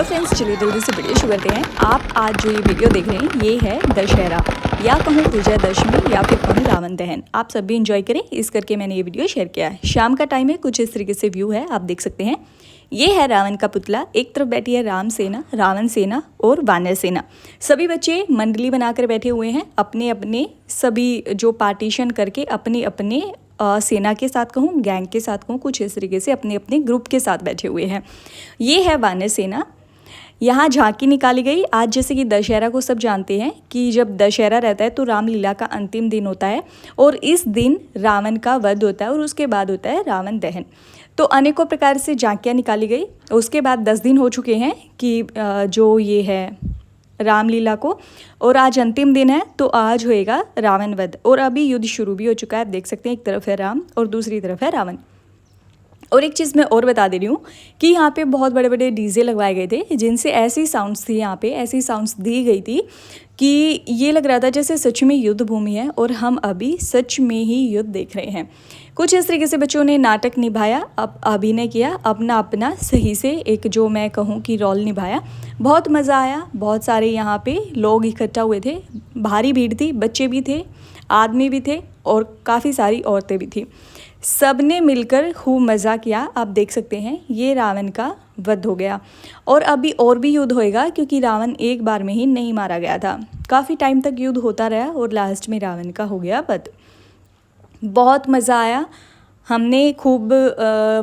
Friends, चलिए जल्दी से वीडियो शुरू करते हैं। आप आज जो ये वीडियो देख रहे हैं ये है दशहरा या कहूँ विजयदशमी या फिर कहूँ रावण दहन। आप सब भी इंजॉय करें इस करके मैंने ये वीडियो शेयर किया है। शाम का टाइम है, कुछ इस तरीके से व्यू है, आप देख सकते हैं। ये है रावण का पुतला। एक तरफ बैठी है राम सेना, रावण सेना और वानर सेना। सभी बच्चे मंडली बनाकर बैठे हुए हैं, अपने अपने सभी जो पार्टीशन करके अपने अपने सेना के साथ कहूँ, गैंग के साथ कहूँ, कुछ इस तरीके से अपने अपने ग्रुप के साथ बैठे हुए हैं। ये है वानर सेना। यहाँ झांकी निकाली गई आज, जैसे कि दशहरा को सब जानते हैं कि जब दशहरा रहता है तो रामलीला का अंतिम दिन होता है और इस दिन रावण का वध होता है और उसके बाद होता है रावण दहन। तो अनेकों प्रकार से झांकियाँ निकाली गई। उसके बाद 10 दिन हो चुके हैं कि जो ये है रामलीला को, और आज अंतिम दिन है तो आज होएगा रावण वध। और अभी युद्ध शुरू भी हो चुका है, आप देख सकते हैं। एक तरफ है राम और दूसरी तरफ है रावण। और एक चीज़ मैं और बता दे रही हूँ कि यहाँ पे बहुत बड़े बड़े डीजे लगवाए गए थे, जिनसे ऐसी साउंड्स थी, यहाँ पे ऐसी साउंड्स दी गई थी कि ये लग रहा था जैसे सच में युद्ध भूमि है और हम अभी सच में ही युद्ध देख रहे हैं। कुछ इस तरीके से बच्चों ने नाटक निभाया, अब अभिनय किया, अपना अपना सही से एक जो मैं कहूँ कि रोल निभाया। बहुत मज़ा आया। बहुत सारे यहाँ पे लोग इकट्ठा हुए थे, भारी भीड़ थी, बच्चे भी थे, आदमी भी थे और काफ़ी सारी औरतें भी थी। सब ने मिलकर खूब मज़ा किया। आप देख सकते हैं ये रावण का वध हो गया और अभी और भी युद्ध होएगा, क्योंकि रावण एक बार में ही नहीं मारा गया था, काफ़ी टाइम तक युद्ध होता रहा और लास्ट में रावण का हो गया वध। बहुत मज़ा आया। हमने खूब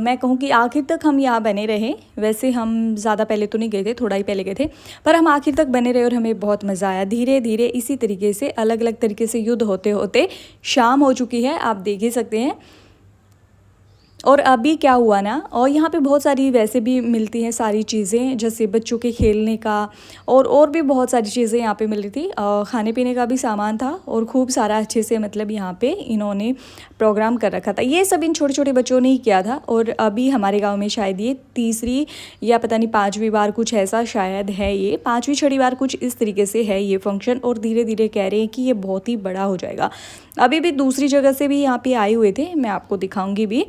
मैं कहूँ कि आखिर तक हम यहाँ बने रहे। वैसे हम ज़्यादा पहले तो नहीं गए थे, थोड़ा ही पहले गए थे, पर हम आखिर तक बने रहे और हमें बहुत मज़ा आया। धीरे धीरे इसी तरीके से अलग अलग तरीके से युद्ध होते होते शाम हो चुकी है, आप देख ही सकते हैं। और अभी क्या हुआ ना, और यहाँ पे बहुत सारी वैसे भी मिलती हैं सारी चीज़ें, जैसे बच्चों के खेलने का और भी बहुत सारी चीज़ें यहाँ पे मिल रही थी। खाने पीने का भी सामान था और खूब सारा अच्छे से मतलब यहाँ पे इन्होंने प्रोग्राम कर रखा था। ये सब इन छोटे छोटे बच्चों ने ही किया था। और अभी हमारे गाँव में शायद ये तीसरी या पता नहीं 5वीं बार कुछ ऐसा शायद है, ये 5वीं 6वीं बार कुछ इस तरीके से है ये फंक्शन। और धीरे धीरे कह रहे हैं कि ये बहुत ही बड़ा हो जाएगा। अभी भी दूसरी जगह से भी यहाँ पे आए हुए थे, मैं आपको दिखाऊंगी भी,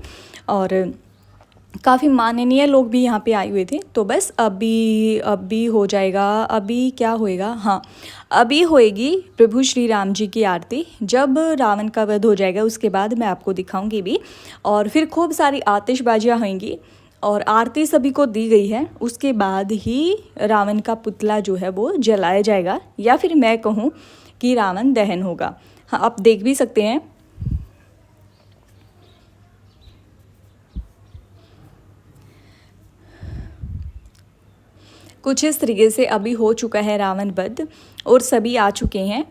और काफ़ी माननीय लोग भी यहाँ पे आए हुए थे। तो बस अभी हो जाएगा। अभी क्या होएगा, हाँ अभी होएगी प्रभु श्री राम जी की आरती। जब रावण का वध हो जाएगा उसके बाद मैं आपको दिखाऊंगी भी, और फिर खूब सारी आतिशबाजियाँ होंगी और आरती सभी को दी गई है। उसके बाद ही रावण का पुतला जो है वो जलाया जाएगा, या फिर मैं कहूँ कि रावण दहन होगा। हाँ, आप देख भी सकते हैं। कुछ इस तरीके से अभी हो चुका है रावण वध और सभी आ चुके हैं।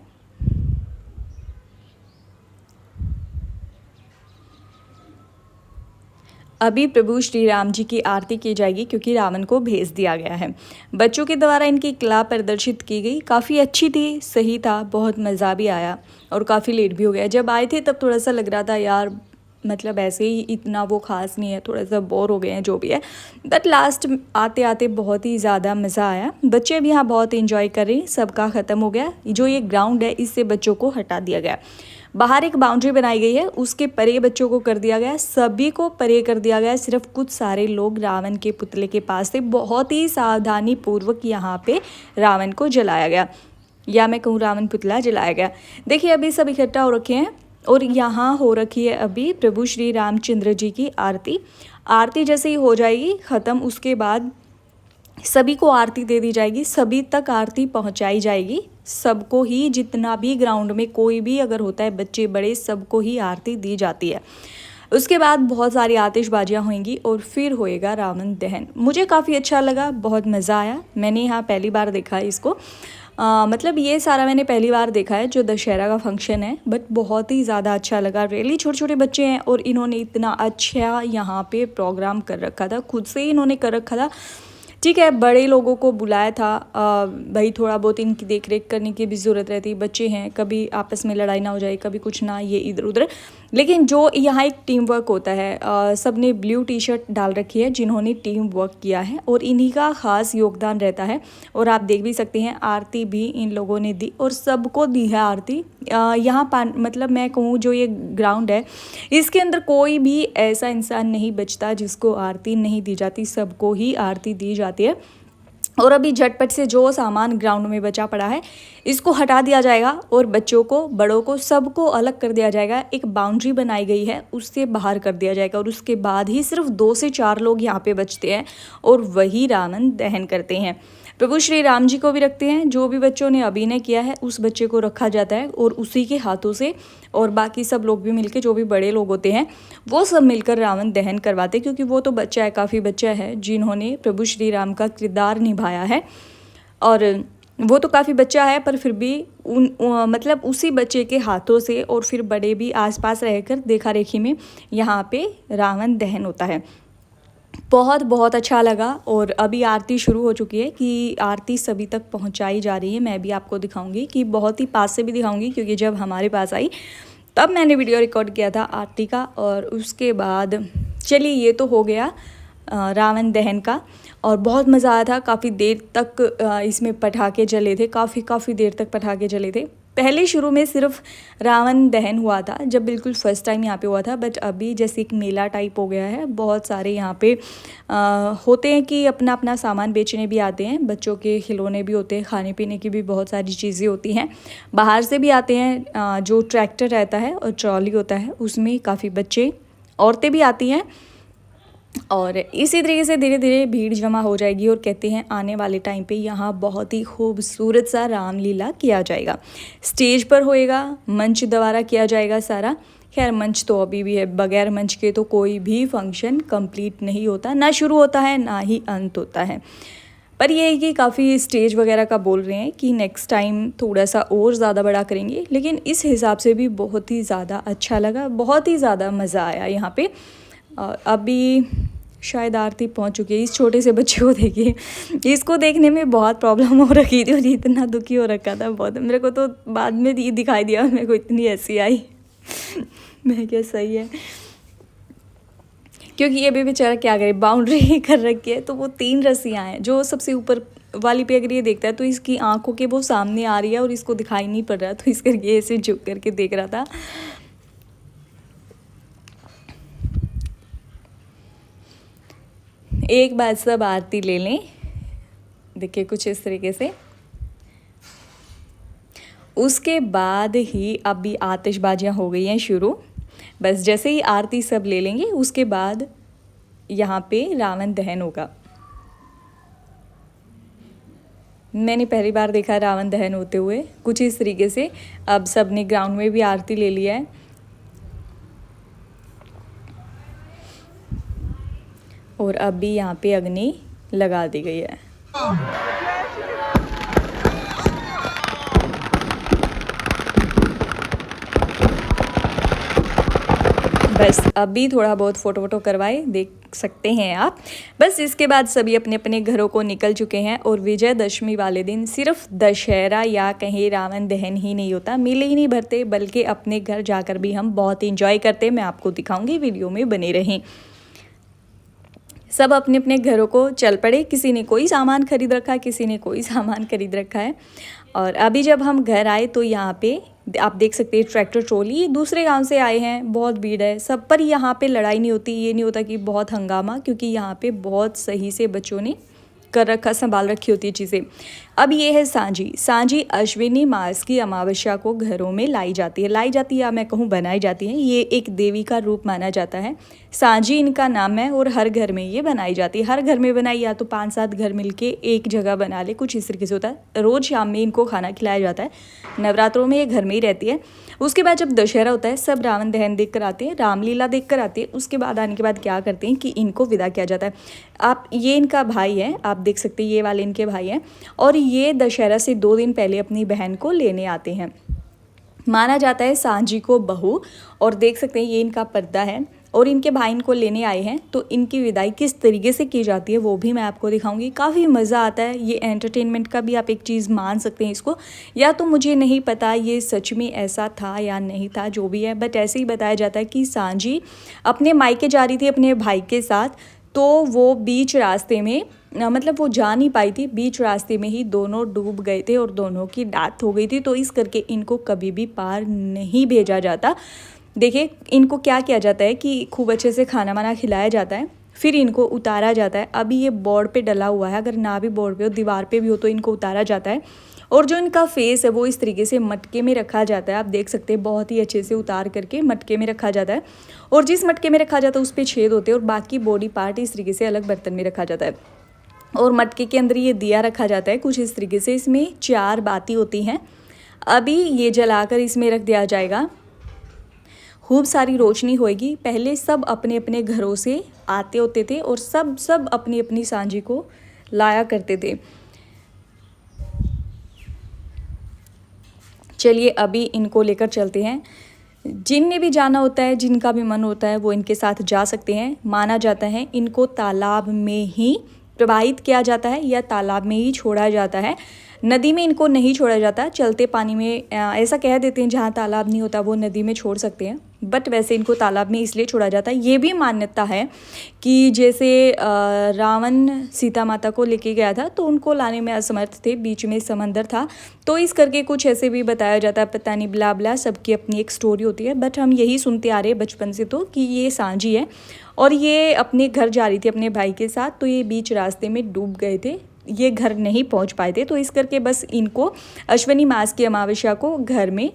अभी प्रभु श्री राम जी की आरती की जाएगी, क्योंकि रावण को भेज दिया गया है। बच्चों के द्वारा इनकी कला प्रदर्शित की गई, काफ़ी अच्छी थी, सही था, बहुत मज़ा भी आया। और काफ़ी लेट भी हो गया। जब आए थे तब थोड़ा सा लग रहा था यार, मतलब ऐसे ही इतना वो ख़ास नहीं है, थोड़ा सा बोर हो गए हैं जो भी है। बट लास्ट आते आते बहुत ही ज़्यादा मज़ा आया। बच्चे भी यहाँ बहुत इंजॉय कर रहे हैं। सबका ख़त्म हो गया। जो ये ग्राउंड है इससे बच्चों को हटा दिया गया। बाहर एक बाउंड्री बनाई गई है, उसके परे बच्चों को कर दिया गया, सभी को परे कर दिया गया। सिर्फ कुछ सारे लोग रावण के पुतले के पास थे। बहुत ही सावधानी पूर्वक यहाँ पे रावण को जलाया गया, या मैं कहूँ रावण पुतला जलाया गया। देखिए अभी सब इकट्ठा हो रखे हैं और यहाँ हो रखी है अभी प्रभु श्री रामचंद्र जी की आरती। आरती जैसे ही हो जाएगी ख़त्म, उसके बाद सभी को आरती दे दी जाएगी, सभी तक आरती पहुंचाई जाएगी। सबको ही, जितना भी ग्राउंड में कोई भी अगर होता है, बच्चे बड़े, सबको ही आरती दी जाती है। उसके बाद बहुत सारी आतिशबाजियाँ होंगी और फिर होएगा रावण दहन। मुझे काफ़ी अच्छा लगा, बहुत मज़ा आया। मैंने यहाँ पहली बार देखा है इसको। मतलब ये सारा मैंने पहली बार देखा है जो दशहरा का फंक्शन है, बट बहुत ही ज़्यादा अच्छा लगा। रियली छोटे छोटे बच्चे हैं और इन्होंने इतना अच्छा यहाँ पे प्रोग्राम कर रखा था, खुद से ही इन्होंने कर रखा था। ठीक है, बड़े लोगों को बुलाया था, भाई थोड़ा बहुत इनकी देख रेख करने की भी ज़रूरत रहती। बच्चे हैं, कभी आपस में लड़ाई ना हो जाए, कभी कुछ ना, ये इधर उधर। लेकिन जो यहाँ एक टीम वर्क होता है, सब ने ब्लू टी शर्ट डाल रखी है जिन्होंने टीम वर्क किया है, और इन्हीं का ख़ास योगदान रहता है। और आप देख भी सकते हैं आरती भी इन लोगों ने दी और सबको दी है आरती। यहाँ मतलब मैं कहूँ जो ये ग्राउंड है इसके अंदर कोई भी ऐसा इंसान नहीं बचता जिसको आरती नहीं दी जाती, सबको ही आरती दी जाती है। और अभी झटपट से जो सामान ग्राउंड में बचा पड़ा है इसको हटा दिया जाएगा और बच्चों को, बड़ों को, सबको अलग कर दिया जाएगा। एक बाउंड्री बनाई गई है, उससे बाहर कर दिया जाएगा और उसके बाद ही सिर्फ 2 से 4 लोग यहाँ पे बचते हैं और वही रावण दहन करते हैं। प्रभु श्री राम जी को भी रखते हैं, जो भी बच्चों ने अभिनय किया है उस बच्चे को रखा जाता है और उसी के हाथों से, और बाकी सब लोग भी मिलके, जो भी बड़े लोग होते हैं वो सब मिलकर रावण दहन करवाते हैं, क्योंकि वो तो बच्चा है, काफ़ी बच्चा है जिन्होंने प्रभु श्री राम का किरदार निभाया है। और वो तो काफ़ी बच्चा है पर फिर भी मतलब उसी बच्चे के हाथों से, और फिर बड़े भी आसपास रहकर देखा रेखी में यहाँ पे रावण दहन होता है। बहुत बहुत अच्छा लगा। और अभी आरती शुरू हो चुकी है कि आरती सभी तक पहुंचाई जा रही है। मैं भी आपको दिखाऊंगी, कि बहुत ही पास से भी दिखाऊंगी, क्योंकि जब हमारे पास आई तब मैंने वीडियो रिकॉर्ड किया था आरती का। और उसके बाद चलिए, ये तो हो गया रावण दहन का, और बहुत मज़ा आया था। काफ़ी देर तक इसमें पटाखे जले थे, काफ़ी देर तक पटाखे जले थे। पहले शुरू में सिर्फ रावण दहन हुआ था, जब बिल्कुल फर्स्ट टाइम यहाँ पे हुआ था, बट अभी जैसे एक मेला टाइप हो गया है। बहुत सारे यहाँ पे होते हैं कि अपना अपना सामान बेचने भी आते हैं, बच्चों के खिलौने भी होते हैं, खाने पीने की भी बहुत सारी चीज़ें होती हैं। बाहर से भी आते हैं, जो ट्रैक्टर रहता है और ट्रॉली होता है उसमें काफ़ी बच्चे, औरतें भी आती हैं। और इसी तरीके से धीरे धीरे भीड़ जमा हो जाएगी, और कहते हैं आने वाले टाइम पे यहाँ बहुत ही खूबसूरत सा रामलीला किया जाएगा। स्टेज पर होएगा, मंच द्वारा किया जाएगा सारा। खैर मंच तो अभी भी है, बगैर मंच के तो कोई भी फंक्शन कंप्लीट नहीं होता, ना शुरू होता है ना ही अंत होता है। पर ये है कि काफ़ी स्टेज वगैरह का बोल रहे हैं कि नेक्स्ट टाइम थोड़ा सा और ज़्यादा बड़ा करेंगे, लेकिन इस हिसाब से भी बहुत ही ज़्यादा अच्छा लगा, बहुत ही ज़्यादा मज़ा आया यहाँ पे। अभी शायद आरती पहुंच चुकी है। इस छोटे से बच्चे को देखिए, इसको देखने में बहुत प्रॉब्लम हो रखी थी और इतना दुखी हो रखा था बहुत। मेरे को तो बाद में ये दिखाई दिया, मेरे को इतनी हंसी आई। मैं क्या, सही है, क्योंकि ये भी बेचारा क्या करे, बाउंड्री कर रखी है, तो वो 3 रस्सियाँ हैं। जो सबसे ऊपर वाली पे अगर ये देखता है तो इसकी आंखों के वो सामने आ रही है और इसको दिखाई नहीं पड़ रहा, तो इस करके ऐसे झुक करके देख रहा था। एक बार सब आरती ले लें, देखिए कुछ इस तरीके से। उसके बाद ही अभी आतिशबाजियाँ हो गई हैं शुरू। बस जैसे ही आरती सब ले लेंगे उसके बाद यहाँ पे रावण दहन होगा। मैंने पहली बार देखा रावण दहन होते हुए कुछ इस तरीके से। अब सब ने ग्राउंड में भी आरती ले लिया है, और अभी यहाँ पे अग्नि लगा दी गई है। बस अभी थोड़ा बहुत फ़ोटो वोटो करवाए, देख सकते हैं आप। बस इसके बाद सभी अपने अपने घरों को निकल चुके हैं। और विजयदशमी वाले दिन सिर्फ दशहरा या कहीं रावण दहन ही नहीं होता, मेले ही नहीं भरते, बल्कि अपने घर जाकर भी हम बहुत इंजॉय करते हैं। मैं आपको दिखाऊंगी, वीडियो में बने रहें। सब अपने अपने घरों को चल पड़े, किसी ने कोई सामान खरीद रखा है, किसी ने कोई सामान खरीद रखा है। और अभी जब हम घर आए तो यहाँ पे आप देख सकते हैं ट्रैक्टर ट्रॉली दूसरे गांव से आए हैं, बहुत भीड़ है सब पर। यहाँ पे लड़ाई नहीं होती, ये नहीं होता कि बहुत हंगामा, क्योंकि यहाँ पे बहुत सही से बच्चों ने कर रखा, संभाल रखी होती है चीज़ें। अब ये है सांझी। सांझी अश्विनी मास की अमावस्या को घरों में लाई जाती है या मैं कहूँ बनाई जाती है। ये एक देवी का रूप माना जाता है, सांझी इनका नाम है, और हर घर में ये बनाई जाती है। हर घर में बनाई, या तो 5-7 घर मिलके एक जगह बना ले, कुछ इस तरीके से होता है। रोज़ शाम में इनको खाना खिलाया जाता है। नवरात्रों में ये घर में ही रहती है। उसके बाद जब दशहरा होता है, सब रावण दहन देख कर आते हैं, रामलीला देख कर आते हैं। उसके बाद आने के बाद क्या करते हैं कि इनको विदा किया जाता है। आप, ये इनका भाई है, आप देख सकते हैं, ये वाले इनके भाई हैं, और ये दशहरा से 2 दिन पहले अपनी बहन को लेने आते हैं। माना जाता है सांझी को बहू, और देख सकते हैं ये इनका पर्दा है, और इनके भाई इनको लेने आए हैं। तो इनकी विदाई किस तरीके से की जाती है वो भी मैं आपको दिखाऊंगी। काफ़ी मज़ा आता है, ये एंटरटेनमेंट का भी आप एक चीज़ मान सकते हैं इसको, या तो मुझे नहीं पता ये सच में ऐसा था या नहीं था, जो भी है, बट ऐसे ही बताया जाता है कि सांझी अपने मायके जा रही थी अपने भाई के साथ, तो वो बीच रास्ते में, मतलब वो जा नहीं पाई थी, बीच रास्ते में ही दोनों डूब गए थे और दोनों की डेथ हो गई थी। तो इस करके इनको कभी भी पार नहीं भेजा जाता। देखिए इनको क्या किया जाता है कि खूब अच्छे से खाना वाना खिलाया जाता है, फिर इनको उतारा जाता है। अभी ये बोर्ड पे डला हुआ है, अगर ना भी बोर्ड पे हो, दीवार पे भी हो, तो इनको उतारा जाता है। और जो इनका फेस है वो इस तरीके से मटके में रखा जाता है। आप देख सकते हैं बहुत ही अच्छे से उतार करके मटके में रखा जाता है। और जिस मटके में रखा जाता है उस पर छेद होते हैं और बाकी बॉडी पार्ट इस तरीके से अलग बर्तन में रखा जाता है। और मटके के अंदर ये दिया रखा जाता है कुछ इस तरीके से। इसमें 4 बाती होती हैं। अभी ये जलाकर इसमें रख दिया जाएगा। खूब सारी रोशनी होएगी। पहले सब अपने अपने घरों से आते होते थे और सब अपनी अपनी सांझी को लाया करते थे। चलिए अभी इनको लेकर चलते हैं। जिनने भी जाना होता है, जिनका भी मन होता है, वो इनके साथ जा सकते हैं। माना जाता है इनको तालाब में ही प्रवाहित किया जाता है या तालाब में ही छोड़ा जाता है। नदी में इनको नहीं छोड़ा जाता। चलते पानी में ऐसा कह देते हैं, जहाँ तालाब नहीं होता वो नदी में छोड़ सकते हैं, बट वैसे इनको तालाब में इसलिए छोड़ा जाता है। ये भी मान्यता है कि जैसे रावण सीता माता को लेके गया था तो उनको लाने में असमर्थ थे, बीच में समंदर था, तो इस करके कुछ ऐसे भी बताया जाता है। पता नहीं, ब्ला ब्ला, सबकी अपनी एक स्टोरी होती है, बट हम यही सुनते आ रहे हैं बचपन से तो कि ये सांझी है और ये अपने घर जा रही थी अपने भाई के साथ, तो ये बीच रास्ते में डूब गए थे, ये घर नहीं पहुंच पाए थे। तो इस करके बस इनको अश्विनी मास की अमावस्या को घर में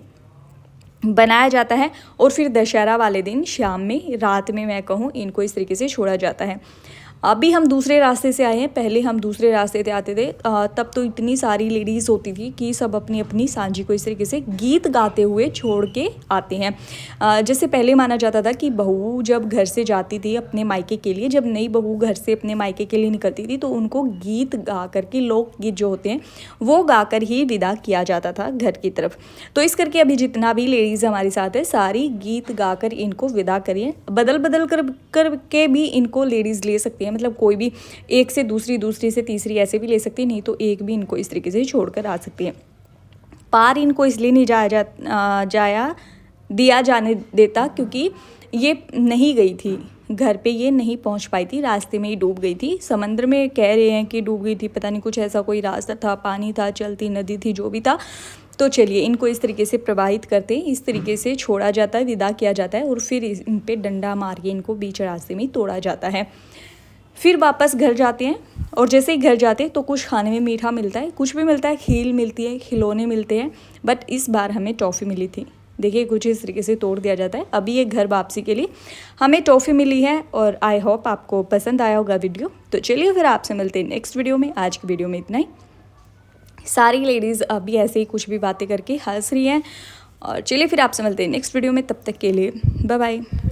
बनाया जाता है और फिर दशहरा वाले दिन शाम में, रात में मैं कहूँ, इनको इस तरीके से छोड़ा जाता है। अभी हम दूसरे रास्ते से आए हैं, पहले हम दूसरे रास्ते से आते थे, तब तो इतनी सारी लेडीज़ होती थी कि सब अपनी अपनी सांझी को इस तरीके से गीत गाते हुए छोड़ के आते हैं। जैसे पहले माना जाता था कि बहू जब घर से जाती थी अपने मायके के लिए, जब नई बहू घर से अपने मायके के लिए निकलती थी तो उनको गीत गा करके, लोकगीत जो होते हैं वो गा कर ही विदा किया जाता था घर की तरफ। तो इस करके अभी जितना भी लेडीज़ हमारे साथ है, सारी गीत गा कर इनको विदा करिए। बदल बदल कर के भी इनको लेडीज़ ले सकती हैं, मतलब कोई भी एक से दूसरी, दूसरी से तीसरी ऐसे भी ले सकती है, नहीं तो एक भी इनको इस तरीके से छोड़कर आ सकती है। पार इनको इसलिए नहीं दिया जाने देता क्योंकि ये नहीं गई थी घर पे, ये नहीं पहुंच पाई थी, रास्ते में ही डूब गई थी। समंदर में कह रहे हैं कि डूब गई थी, पता नहीं कुछ ऐसा कोई रास्ता था, पानी था, चलती नदी थी, जो भी था। तो चलिए इनको इस तरीके से प्रवाहित करते हैं, इस तरीके से छोड़ा जाता है, विदा किया जाता है और फिर इन पे डंडा मार के इनको बीच रास्ते में तोड़ा जाता है। फिर वापस घर जाते हैं और जैसे ही घर जाते हैं तो कुछ खाने में मीठा मिलता है, कुछ भी मिलता है, खील मिलती है, खिलौने मिलते हैं, बट इस बार हमें टॉफ़ी मिली थी। देखिए कुछ इस तरीके से तोड़ दिया जाता है। अभी ये घर वापसी के लिए हमें टॉफ़ी मिली है और आई होप आपको पसंद आया होगा वीडियो। तो चलिए फिर आपसे मिलते हैं नेक्स्ट वीडियो में। आज की वीडियो में इतना ही। सारी लेडीज़ अभी ऐसे ही कुछ भी बातें करके हंस रही हैं और चलिए फिर आपसे मिलते हैं नेक्स्ट वीडियो में। तब तक के लिए बाय बाय।